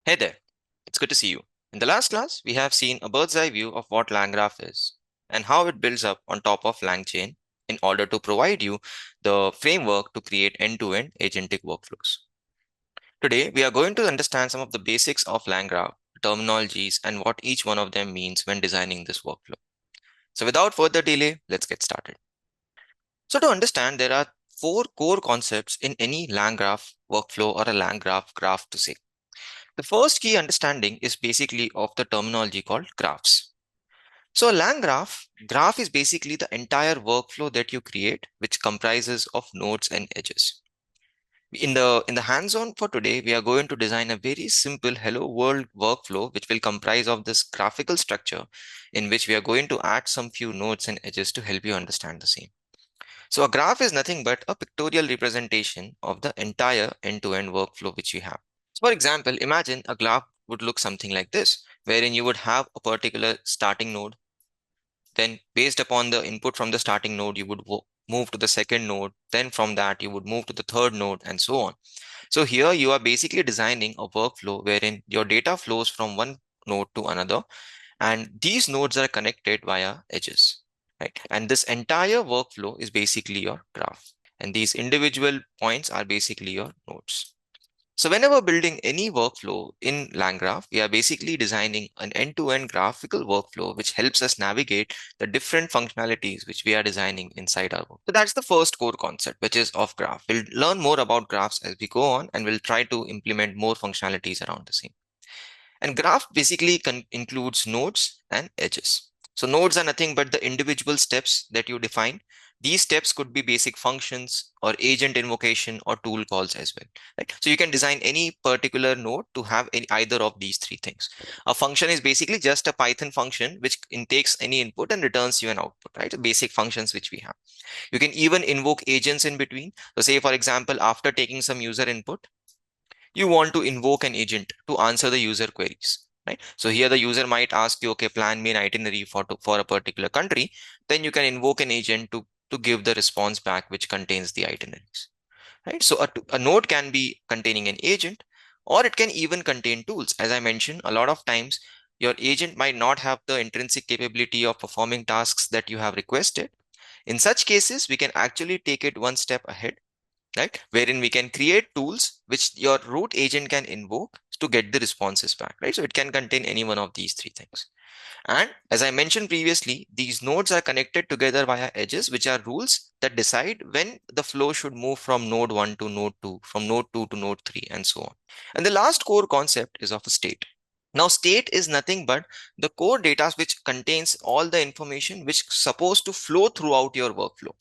Hey there, it's good to see you. In the last class, we have seen a bird's eye view of what LangGraph is and how it builds up on top of LangChain in order to provide you the framework to create end-to-end agentic workflows. Today, we are going to understand some of the basics of LangGraph, terminologies, and what each one of them means when designing this workflow. So without further delay, let's get started. So to understand, there are four core concepts in any LangGraph workflow or a LangGraph graph to say. The first key understanding is basically of the terminology called graphs. So a graph is basically the entire workflow that you create, which comprises of nodes and edges. In the hands-on for today, we are going to design a very simple hello world workflow, which will comprise of this graphical structure in which we are going to add some few nodes and edges to help you understand the same. So a graph is nothing but a pictorial representation of the entire end-to-end workflow which you have. So for example, imagine a graph would look something like this, wherein you would have a particular starting node. Then based upon the input from the starting node, you would move to the second node. Then from that, you would move to the third node and so on. So here you are basically designing a workflow wherein your data flows from one node to another, and these nodes are connected via edges, right? And this entire workflow is basically your graph. And these individual points are basically your nodes. So whenever building any workflow in LangGraph, we are basically designing an end-to-end graphical workflow which helps us navigate the different functionalities which we are designing inside our work. So that's the first core concept, which is of graph. We'll learn more about graphs as we go on, and we'll try to implement more functionalities around the same. And graph basically includes nodes and edges. So nodes are nothing but the individual steps that you define. These steps could be basic functions or agent invocation or tool calls as well. Right? So you can design any particular node to have either of these three things. A function is basically just a Python function which takes any input and returns you an output, right? So basic functions which we have. You can even invoke agents in between. So say, for example, after taking some user input, you want to invoke an agent to answer the user queries, right? So here the user might ask you, okay, plan me an itinerary for a particular country. Then you can invoke an agent to give the response back, which contains the itineraries, right? So a node can be containing an agent, or it can even contain tools. As I mentioned, a lot of times your agent might not have the intrinsic capability of performing tasks that you have requested. In such cases, we can actually take it one step ahead, right? Wherein we can create tools which your root agent can invoke to get the responses back, right? So it can contain any one of these three things. And as I mentioned previously, these nodes are connected together via edges, which are rules that decide when the flow should move from node 1 to node 2, from node 2 to node 3, and so on. And the last core concept is of a state. Now, state is nothing but the core data which contains all the information which is supposed to flow throughout your workflow.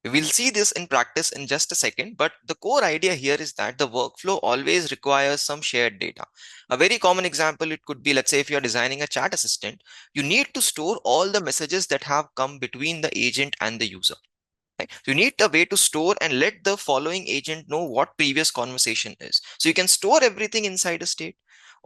We'll see this in practice in just a second, but the core idea here is that the workflow always requires some shared data. A very common example, it could be, let's say if you're designing a chat assistant, you need to store all the messages that have come between the agent and the user. Right? You need a way to store and let the following agent know what previous conversation is. So you can store everything inside a state.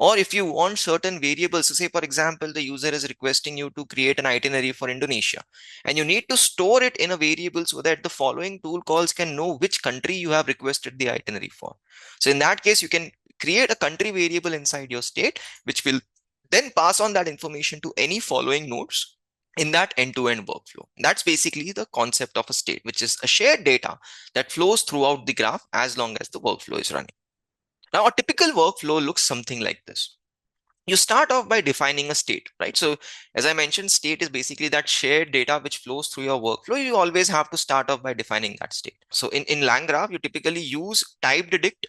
Or if you want certain variables, so say for example, the user is requesting you to create an itinerary for Indonesia, and you need to store it in a variable so that the following tool calls can know which country you have requested the itinerary for. So in that case, you can create a country variable inside your state, which will then pass on that information to any following nodes in that end-to-end workflow. That's basically the concept of a state, which is a shared data that flows throughout the graph as long as the workflow is running. Now, a typical workflow looks something like this. You start off by defining a state, right? So as I mentioned, state is basically that shared data which flows through your workflow. You always have to start off by defining that state. So in LangGraph, you typically use TypedDict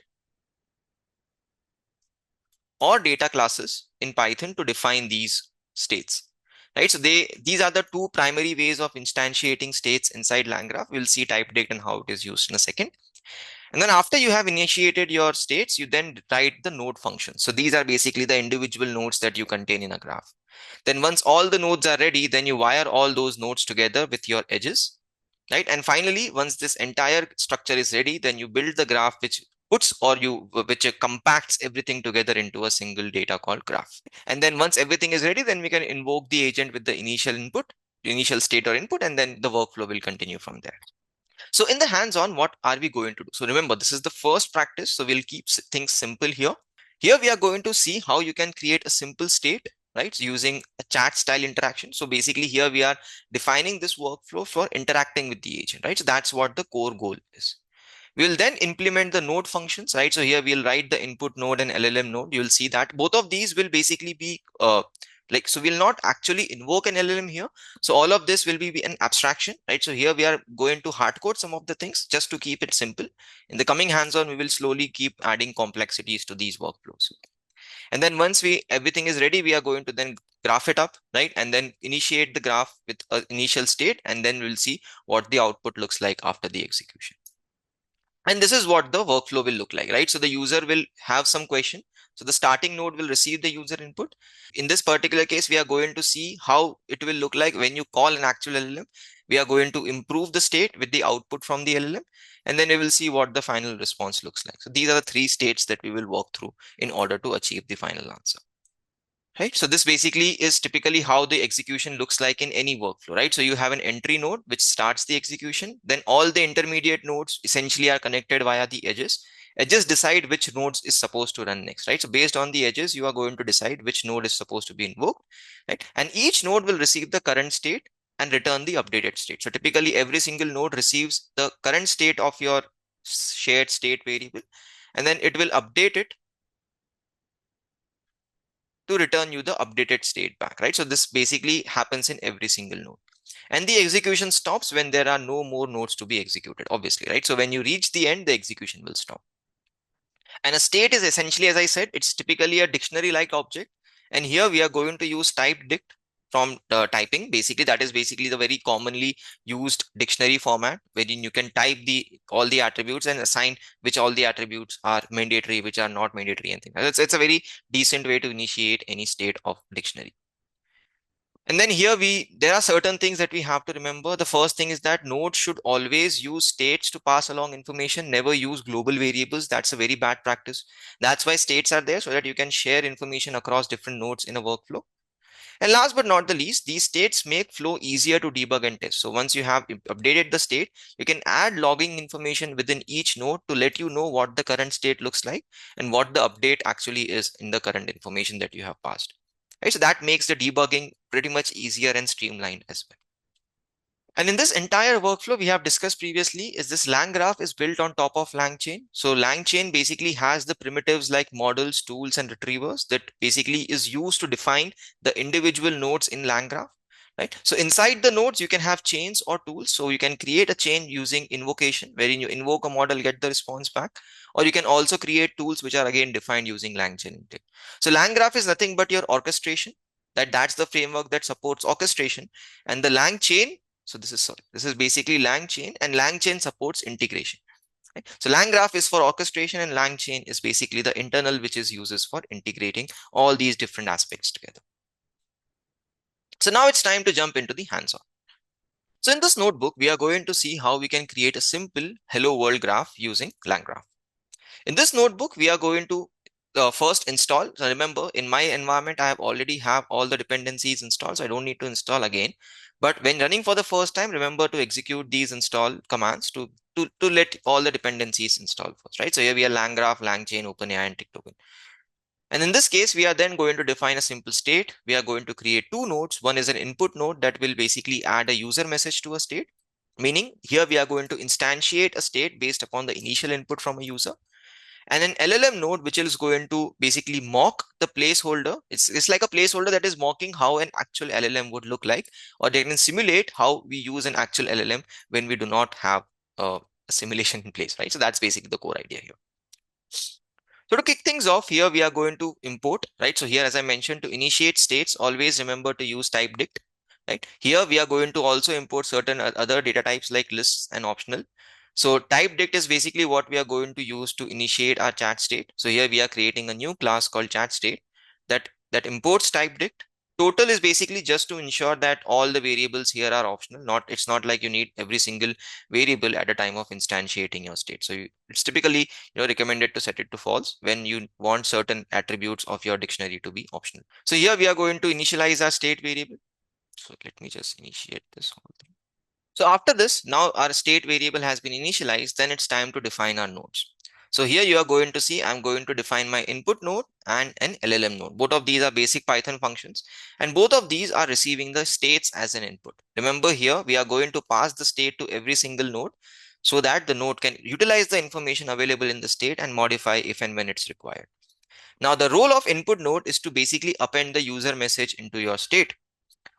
or data classes in Python to define these states. Right, so these are the two primary ways of instantiating states inside LangGraph. We'll see TypedDict and how it is used in a second. And then after you have initiated your states, you then write the node function. So these are basically the individual nodes that you contain in a graph. Then once all the nodes are ready, then you wire all those nodes together with your edges, right? And finally, once this entire structure is ready, then you build the graph which which compacts everything together into a single data called graph. And then once everything is ready, then we can invoke the agent with the initial input, initial state or input, and then the workflow will continue from there. So in the hands-on, what are we going to do? So remember, this is the first practice, so we'll keep things simple here. Here we are going to see how you can create a simple state, right, using a chat style interaction. So basically here we are defining this workflow for interacting with the agent, right? So that's what the core goal is. We will then implement the node functions, right? So here we'll write the input node and LLM node. You'll see that both of these will basically be so we'll not actually invoke an LLM here. So all of this will be an abstraction, right? So here we are going to hard code some of the things just to keep it simple. In the coming hands-on, we will slowly keep adding complexities to these workflows. And then once everything is ready, we are going to then graph it up, right? And then initiate the graph with an initial state, and then we'll see what the output looks like after the execution. And this is what the workflow will look like, right? So the user will have some question. So the starting node will receive the user input. In this particular case, we are going to see how it will look like when you call an actual LLM. We are going to improve the state with the output from the LLM, and then we will see what the final response looks like. So these are the three states that we will walk through in order to achieve the final answer. Right. So this basically is typically how the execution looks like in any workflow, right? So you have an entry node which starts the execution. Then all the intermediate nodes essentially are connected via the edges. Edges decide which nodes is supposed to run next, right? So based on the edges, you are going to decide which node is supposed to be invoked, right? And each node will receive the current state and return the updated state. So typically every single node receives the current state of your shared state variable, and then it will update it to return you the updated state back, right? So this basically happens in every single node. And the execution stops when there are no more nodes to be executed, obviously, right? So when you reach the end, the execution will stop. And a state is essentially, as I said, it's typically a dictionary-like object. And here we are going to use TypedDict from typing. Basically, that is basically the very commonly used dictionary format wherein you can type all the attributes and assign which all the attributes are mandatory, which are not mandatory, and things. It's a very decent way to initiate any state of dictionary. And then here there are certain things that we have to remember. The first thing is that nodes should always use states to pass along information, never use global variables. That's a very bad practice. That's why states are there, so that you can share information across different nodes in a workflow. And last but not the least, these states make flow easier to debug and test. So once you have updated the state, you can add logging information within each node to let you know what the current state looks like and what the update actually is in the current information that you have passed. Right? So that makes the debugging pretty much easier and streamlined as well. And in this entire workflow we have discussed previously is this LangGraph is built on top of LangChain. So LangChain basically has the primitives like models, tools, and retrievers that basically is used to define the individual nodes in LangGraph. Right? So inside the nodes, you can have chains or tools. So you can create a chain using invocation, wherein you invoke a model, get the response back. Or you can also create tools which are again defined using LangChain. So LangGraph is nothing but your orchestration. That's the framework that supports orchestration. And the LangChain, so this is basically LangChain, and LangChain supports integration. Right? So LangGraph is for orchestration, and LangChain is basically the internal which is uses for integrating all these different aspects together. So now it's time to jump into the hands-on. So in this notebook, we are going to see how we can create a simple hello world graph using LangGraph. In this notebook, we are going to first install. So remember, in my environment, I have already have all the dependencies installed, so I don't need to install again. But when running for the first time, remember to execute these install commands to let all the dependencies install first, right? So here we are LangGraph, LangChain, OpenAI, and TickToken. And in this case, we are then going to define a simple state. We are going to create two nodes. One is an input node that will basically add a user message to a state, meaning here we are going to instantiate a state based upon the initial input from a user. And an LLM node, which is going to basically mock the placeholder. It's like a placeholder that is mocking how an actual LLM would look like, or they can simulate how we use an actual LLM when we do not have a simulation in place, right? So that's basically the core idea here. So to kick things off here, we are going to import, right? So here, as I mentioned, to initiate states, always remember to use TypedDict, right? Here, we are going to also import certain other data types like lists and optional. So TypedDict is basically what we are going to use to initiate our chat state. So here we are creating a new class called chat state that imports TypedDict. Total is basically just to ensure that all the variables here are optional. It's not like you need every single variable at a time of instantiating your state. So it's typically recommended to set it to false when you want certain attributes of your dictionary to be optional. So here we are going to initialize our state variable. So let me just initiate this whole thing. So after this, now our state variable has been initialized, then it's time to define our nodes. So here you are going to see I'm going to define my input node and an LLM node. Both of these are basic Python functions, and both of these are receiving the states as an input. Remember, here we are going to pass the state to every single node so that the node can utilize the information available in the state and modify if and when it's required. Now, the role of input node is to basically append the user message into your state.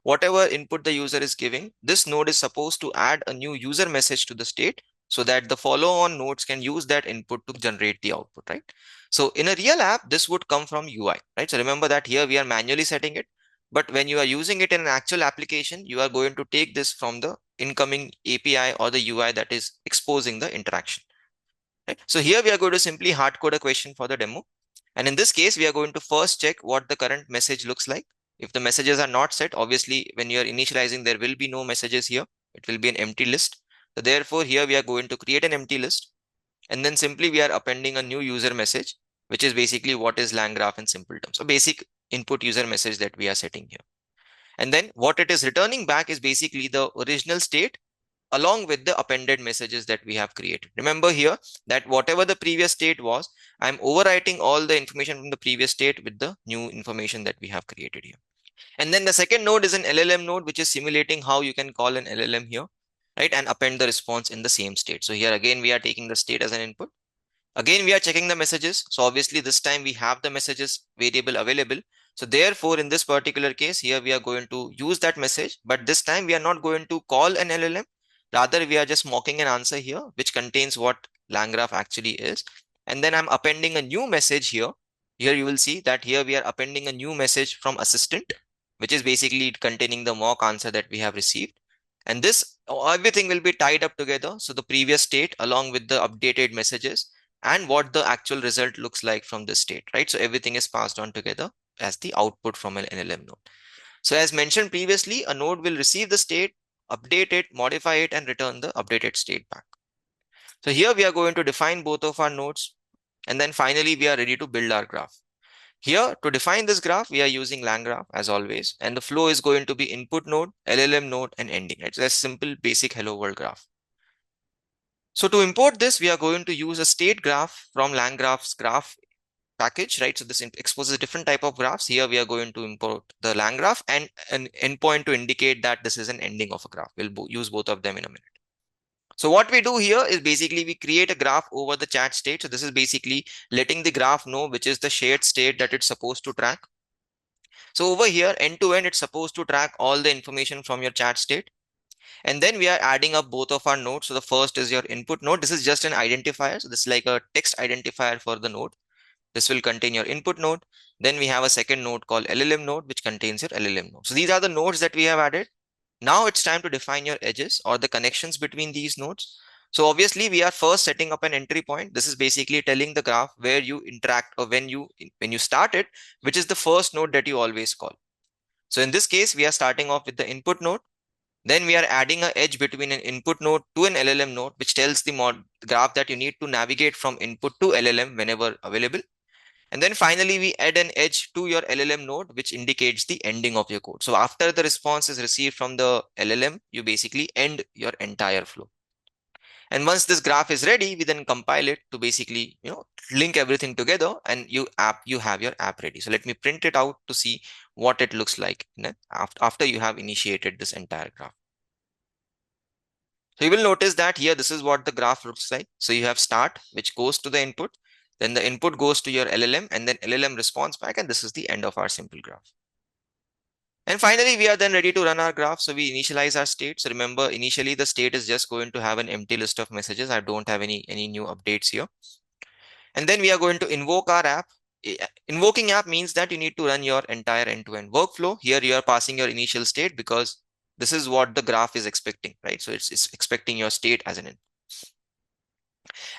Whatever input the user is giving, this node is supposed to add a new user message to the state so that the follow-on nodes can use that input to generate the output, right? So in a real app, this would come from UI, right? So remember that here we are manually setting it, but when you are using it in an actual application, you are going to take this from the incoming API or the UI that is exposing the interaction, right? So here we are going to simply hard code a question for the demo. And in this case, we are going to first check what the current message looks like. If the messages are not set, obviously, when you are initializing, there will be no messages here. It will be an empty list. So therefore, here we are going to create an empty list. And then simply we are appending a new user message, which is basically what is LangGraph in simple terms. So basic input user message that we are setting here. And then what it is returning back is basically the original state along with the appended messages that we have created. Remember here that whatever the previous state was, I'm overwriting all the information from the previous state with the new information that we have created here. And then the second node is an LLM node, which is simulating how you can call an LLM here, right? And append the response in the same state. So here again, we are taking the state as an input. Again, we are checking the messages. So obviously this time we have the messages variable available. So therefore, in this particular case, here we are going to use that message, but this time we are not going to call an LLM. Rather, we are just mocking an answer here, which contains what LangGraph actually is. And then I'm appending a new message here. Here you will see that here we are appending a new message from assistant, which is basically containing the mock answer that we have received. And this, everything will be tied up together. So the previous state along with the updated messages and what the actual result looks like from this state, right? So everything is passed on together as the output from an LLM node. So as mentioned previously, a node will receive the state, update it, modify it, and return the updated state back. So here we are going to define both of our nodes. And then finally, we are ready to build our graph. Here, to define this graph, we are using LangGraph as always. And the flow is going to be input node, LLM node, and ending. It's a simple basic hello world graph. So to import this, we are going to use a state graph from LangGraph's graph package, right? So this exposes different type of graphs. Here we are going to import the LangGraph and an endpoint to indicate that this is an ending of a graph. We'll use both of them in a minute. So what we do here is basically we create a graph over the chat state. So this is basically letting the graph know which is the shared state that it's supposed to track. So over here, end to end, it's supposed to track all the information from your chat state. And then we are adding up both of our nodes. So the first is your input node. This is just an identifier. So this is like a text identifier for the node. This will contain your input node. Then we have a second node called LLM node, which contains your LLM node. So these are the nodes that we have added. Now it's time to define your edges or the connections between these nodes. So obviously we are first setting up an entry point. This is basically telling the graph where you interact or when you start it, which is the first node that you always call. So in this case, we are starting off with the input node. Then we are adding an edge between an input node to an LLM node, which tells the graph that you need to navigate from input to LLM whenever available. And then finally, we add an edge to your LLM node, which indicates the ending of your code. So after the response is received from the LLM, you basically end your entire flow. And once this graph is ready, we then compile it to basically, link everything together and you have your app ready. So let me print it out to see what it looks like after you have initiated this entire graph. So you will notice that here, this is what the graph looks like. So you have start, which goes to the input. Then the input goes to your LLM and then LLM responds back. And this is the end of our simple graph. And finally, we are then ready to run our graph. So we initialize our state. So remember, initially the state is just going to have an empty list of messages. I don't have any new updates here. And then we are going to invoke our app. Invoking app means that you need to run your entire end-to-end workflow. Here you are passing your initial state because this is what the graph is expecting, right? So it's expecting your state as an input.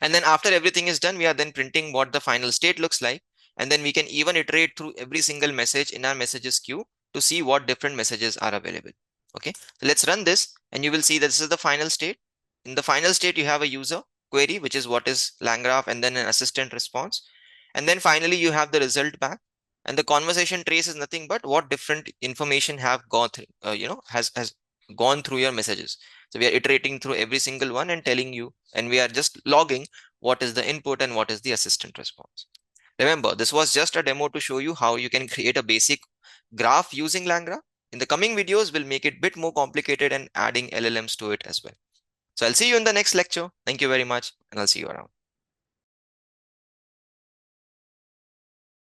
And then after everything is done, we are then printing what the final state looks like. And then we can even iterate through every single message in our messages queue to see what different messages are available. Okay, so let's run this and you will see that this is the final state. In the final state, you have a user query, which is what is LangGraph, and then an assistant response. And then finally, you have the result back. And the conversation trace is nothing but what different information have gone through, has gone through your messages. So we are iterating through every single one and telling you, and we are just logging what is the input and what is the assistant response. Remember, this was just a demo to show you how you can create a basic graph using LangGraph. In the coming videos, we'll make it a bit more complicated and adding LLMs to it as well. So I'll see you in the next lecture. Thank you very much, and I'll see you around.